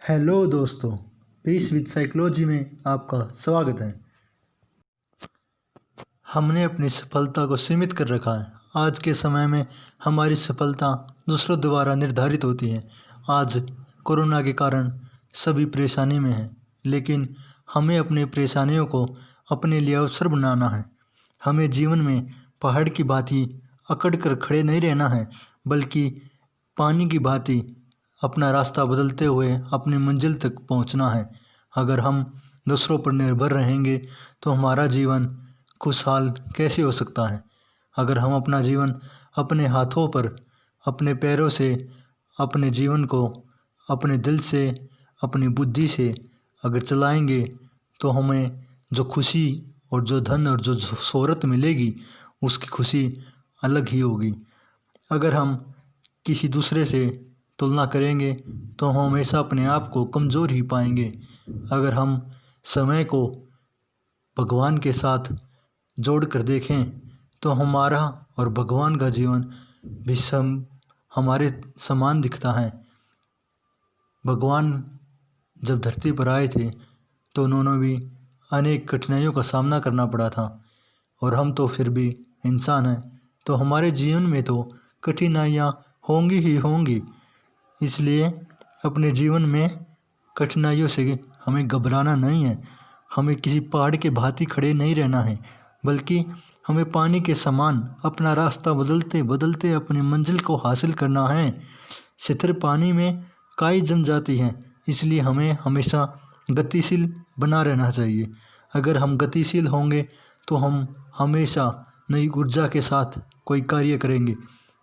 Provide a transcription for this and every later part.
Hello दोस्तों, peace with psychology में आपका स्वागत है। हमने अपनी सफलता को सीमित कर रखा है। आज के समय में हमारी सफलता दूसरों द्वारा निर्धारित होती है। आज कोरोना के कारण सभी परेशानी में हैं, लेकिन हमें अपनी परेशानियों को अपने लिए अवसर बनाना है। हमें जीवन में पहाड़ की भांति अकड़ कर खड़े नहीं रहना है, बल्कि पानी की भांति अपना रास्ता बदलते हुए अपनी मंजिल तक पहुंचना है। अगर हम दूसरों पर निर्भर रहेंगे तो हमारा जीवन खुशहाल कैसे हो सकता है। अगर हम अपना जीवन अपने हाथों पर, अपने पैरों से, अपने जीवन को अपने दिल से, अपनी बुद्धि से अगर चलाएंगे तो हमें जो खुशी और जो धन और जो शोहरत मिलेगी उसकी खुशी अलग ही होगी। अगर हम किसी दूसरे से तुलना करेंगे तो हम हमेशा अपने आप को कमज़ोर ही पाएंगे। अगर हम समय को भगवान के साथ जोड़ कर देखें तो हमारा और भगवान का जीवन भी हमारे समान दिखता है। भगवान जब धरती पर आए थे तो उन्होंने भी अनेक कठिनाइयों का सामना करना पड़ा था, और हम तो फिर भी इंसान हैं, तो हमारे जीवन में तो कठिनाइयाँ होंगी ही होंगी। इसलिए अपने जीवन में कठिनाइयों से हमें घबराना नहीं है। हमें किसी पहाड़ के भांति खड़े नहीं रहना है, बल्कि हमें पानी के समान अपना रास्ता बदलते बदलते अपनी मंजिल को हासिल करना है। छितर पानी में काई जम जाती है, इसलिए हमें हमेशा गतिशील बना रहना चाहिए। अगर हम गतिशील होंगे तो हम हमेशा नई ऊर्जा के साथ कोई कार्य करेंगे।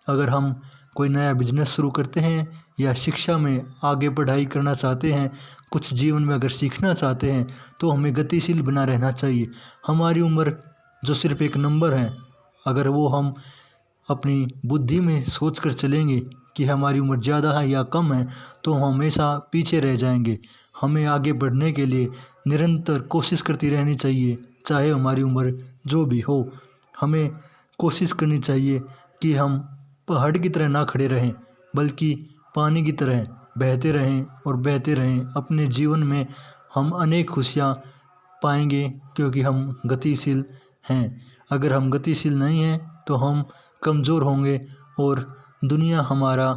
अगर हम कोई नया बिजनेस शुरू करते हैं या शिक्षा में आगे पढ़ाई करना चाहते हैं, कुछ जीवन में अगर सीखना चाहते हैं, तो हमें गतिशील बना रहना चाहिए। हमारी उम्र जो सिर्फ एक नंबर है, अगर वो हम अपनी बुद्धि में सोच कर चलेंगे कि हमारी उम्र ज़्यादा है या कम है, तो हम हमेशा पीछे रह जाएंगे। हमें आगे बढ़ने के लिए निरंतर कोशिश करती रहनी चाहिए, चाहे हमारी उम्र जो भी हो। हमें कोशिश करनी चाहिए कि हम पहाड़ की तरह ना खड़े रहें, बल्कि पानी की तरह बहते रहें और बहते रहें। अपने जीवन में हम अनेक खुशियाँ पाएंगे, क्योंकि हम गतिशील हैं। अगर हम गतिशील नहीं हैं तो हम कमज़ोर होंगे और दुनिया हमारा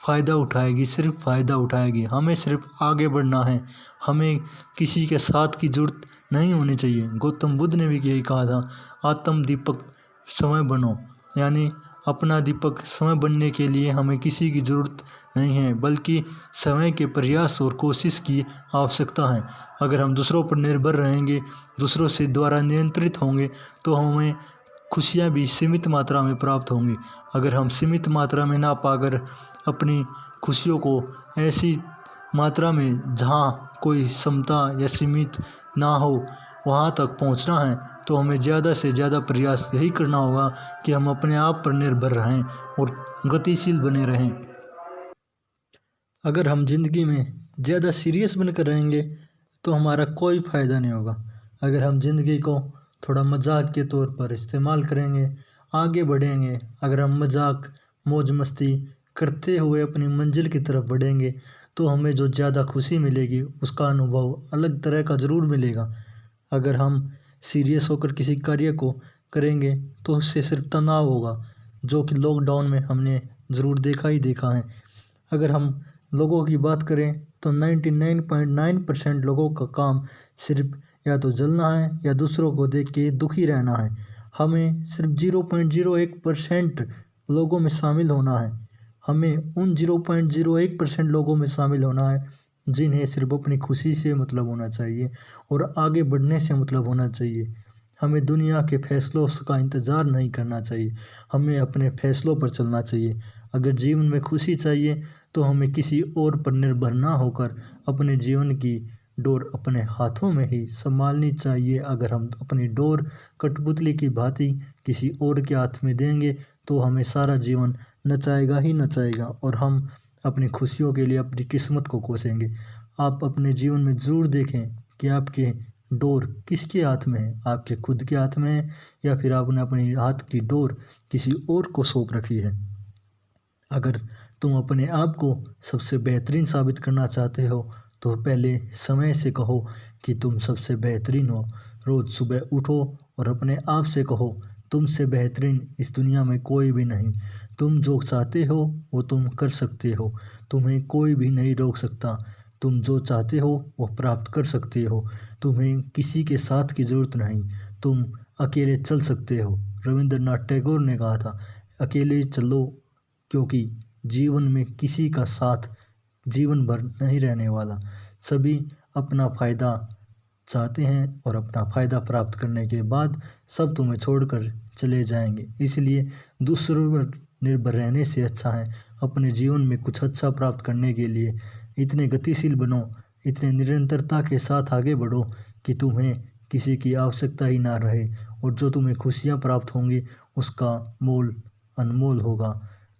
फ़ायदा उठाएगी, सिर्फ फ़ायदा उठाएगी। हमें सिर्फ आगे बढ़ना है, हमें किसी के साथ की ज़रूरत नहीं होनी चाहिए। गौतम बुद्ध ने भी यही कहा था, आत्म दीपक स्वयं बनो। यानी अपना दीपक स्वयं बनने के लिए हमें किसी की ज़रूरत नहीं है, बल्कि समय के प्रयास और कोशिश की आवश्यकता है। अगर हम दूसरों पर निर्भर रहेंगे, दूसरों से द्वारा नियंत्रित होंगे, तो हमें खुशियाँ भी सीमित मात्रा में प्राप्त होंगी। अगर हम सीमित मात्रा में ना पाकर अपनी खुशियों को ऐसी मात्रा में जहाँ कोई क्षमता या सीमित ना हो वहाँ तक पहुँचना है, तो हमें ज़्यादा से ज़्यादा प्रयास यही करना होगा कि हम अपने आप पर निर्भर रहें और गतिशील बने रहें। अगर हम ज़िंदगी में ज़्यादा सीरियस बनकर रहेंगे तो हमारा कोई फ़ायदा नहीं होगा। अगर हम ज़िंदगी को थोड़ा मजाक के तौर पर इस्तेमाल करेंगे, आगे बढ़ेंगे, अगर हम मजाक मौज मस्ती करते हुए अपनी मंजिल की तरफ बढ़ेंगे, तो हमें जो ज़्यादा खुशी मिलेगी उसका अनुभव अलग तरह का ज़रूर मिलेगा। अगर हम सीरियस होकर किसी कार्य को करेंगे तो उससे सिर्फ तनाव होगा, जो कि लॉकडाउन में हमने ज़रूर देखा ही देखा है। अगर हम लोगों की बात करें तो 99.9% लोगों का काम सिर्फ या तो जलना है या दूसरों को देख के दुखी रहना है। हमें सिर्फ 0.01% लोगों में शामिल होना है। हमें उन 0.01% लोगों में शामिल होना है जिन्हें सिर्फ अपनी खुशी से मतलब होना चाहिए और आगे बढ़ने से मतलब होना चाहिए। हमें दुनिया के फैसलों का इंतज़ार नहीं करना चाहिए, हमें अपने फैसलों पर चलना चाहिए। अगर जीवन में खुशी चाहिए तो हमें किसी और पर निर्भर ना होकर अपने जीवन की डोर अपने हाथों में ही संभालनी चाहिए। अगर हम अपनी डोर कठपुतली की भांति किसी और के हाथ में देंगे तो हमें सारा जीवन नचाएगा ही नचाएगा, और हम अपनी खुशियों के लिए अपनी किस्मत को कोसेंगे। आप अपने जीवन में ज़रूर देखें कि आपके डोर किसके हाथ में है, आपके खुद के हाथ में है या फिर आपने अपने हाथ की डोर किसी और को सौंप रखी है। अगर तुम अपने आप को सबसे बेहतरीन साबित करना चाहते हो तो पहले समय से कहो कि तुम सबसे बेहतरीन हो। रोज़ सुबह उठो और अपने आप से कहो तुमसे बेहतरीन इस दुनिया में कोई भी नहीं। तुम जो चाहते हो वो तुम कर सकते हो, तुम्हें कोई भी नहीं रोक सकता। तुम जो चाहते हो वो प्राप्त कर सकते हो, तुम्हें किसी के साथ की ज़रूरत नहीं, तुम अकेले चल सकते हो। रविंद्रनाथ टैगोर ने कहा था, अकेले चलो, क्योंकि जीवन में किसी का साथ जीवन भर नहीं रहने वाला। सभी अपना फ़ायदा चाहते हैं और अपना फ़ायदा प्राप्त करने के बाद सब तुम्हें छोड़कर चले जाएंगे। इसलिए दूसरों पर निर्भर रहने से अच्छा है अपने जीवन में कुछ अच्छा प्राप्त करने के लिए इतने गतिशील बनो, इतने निरंतरता के साथ आगे बढ़ो कि तुम्हें किसी की आवश्यकता ही ना रहे, और जो तुम्हें खुशियाँ प्राप्त होंगी उसका मोल अनमोल होगा।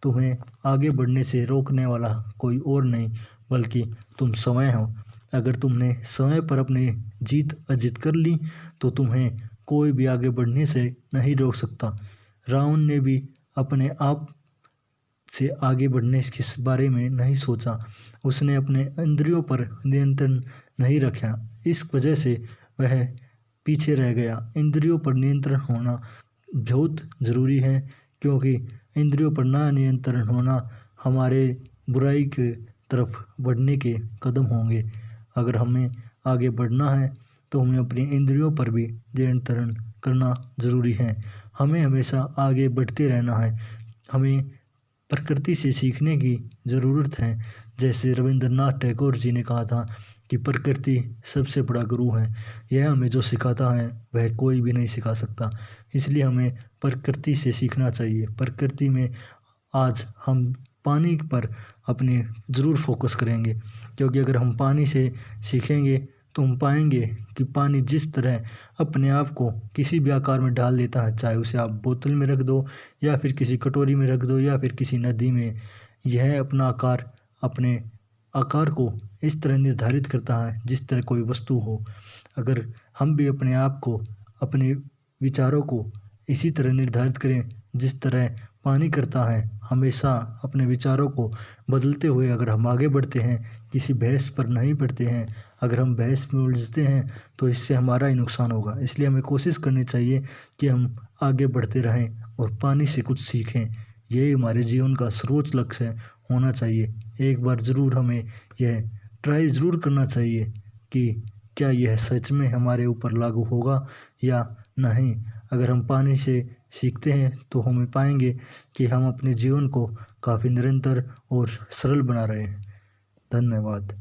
तुम्हें आगे बढ़ने से रोकने वाला कोई और नहीं बल्कि तुम समय हो। अगर तुमने समय पर अपनी जीत अर्जित कर ली तो तुम्हें कोई भी आगे बढ़ने से नहीं रोक सकता। रावण ने भी अपने आप से आगे बढ़ने के बारे में नहीं सोचा, उसने अपने इंद्रियों पर नियंत्रण नहीं रखा, इस वजह से वह पीछे रह गया। इंद्रियों पर नियंत्रण होना बहुत ज़रूरी है, क्योंकि इंद्रियों पर ना नियंत्रण होना हमारे बुराई के तरफ बढ़ने के कदम होंगे। अगर हमें आगे बढ़ना है तो हमें अपनी इंद्रियों पर भी नियंत्रण करना ज़रूरी है। हमें हमेशा आगे बढ़ते रहना है। हमें प्रकृति से सीखने की ज़रूरत है। जैसे रविंद्रनाथ टैगोर जी ने कहा था कि प्रकृति सबसे बड़ा गुरु है, यह हमें जो सिखाता है वह कोई भी नहीं सिखा सकता। इसलिए हमें प्रकृति से सीखना चाहिए। प्रकृति में आज हम पानी पर अपने ज़रूर फोकस करेंगे, क्योंकि अगर हम पानी से सीखेंगे तो हम पाएंगे कि पानी जिस तरह अपने आप को किसी भी आकार में ढाल देता है, चाहे उसे आप बोतल में रख दो या फिर किसी कटोरी में रख दो या फिर किसी नदी में, यह अपने आकार को इस तरह निर्धारित करता है जिस तरह कोई वस्तु हो। अगर हम भी अपने आप को, अपने विचारों को इसी तरह निर्धारित करें जिस तरह पानी करता है, हमेशा अपने विचारों को बदलते हुए अगर हम आगे बढ़ते हैं, किसी बहस पर नहीं पड़ते हैं, अगर हम बहस में उलझते हैं तो इससे हमारा ही नुकसान होगा। इसलिए हमें कोशिश करनी चाहिए कि हम आगे बढ़ते रहें और पानी से कुछ सीखें। यही हमारे जीवन का सर्वोच्च लक्ष्य होना चाहिए। एक बार ज़रूर हमें यह ट्राई ज़रूर करना चाहिए कि क्या यह सच में हमारे ऊपर लागू होगा या नहीं। अगर हम पानी से सीखते हैं तो हम पाएंगे कि हम अपने जीवन को काफ़ी निरंतर और सरल बना रहे हैं। धन्यवाद।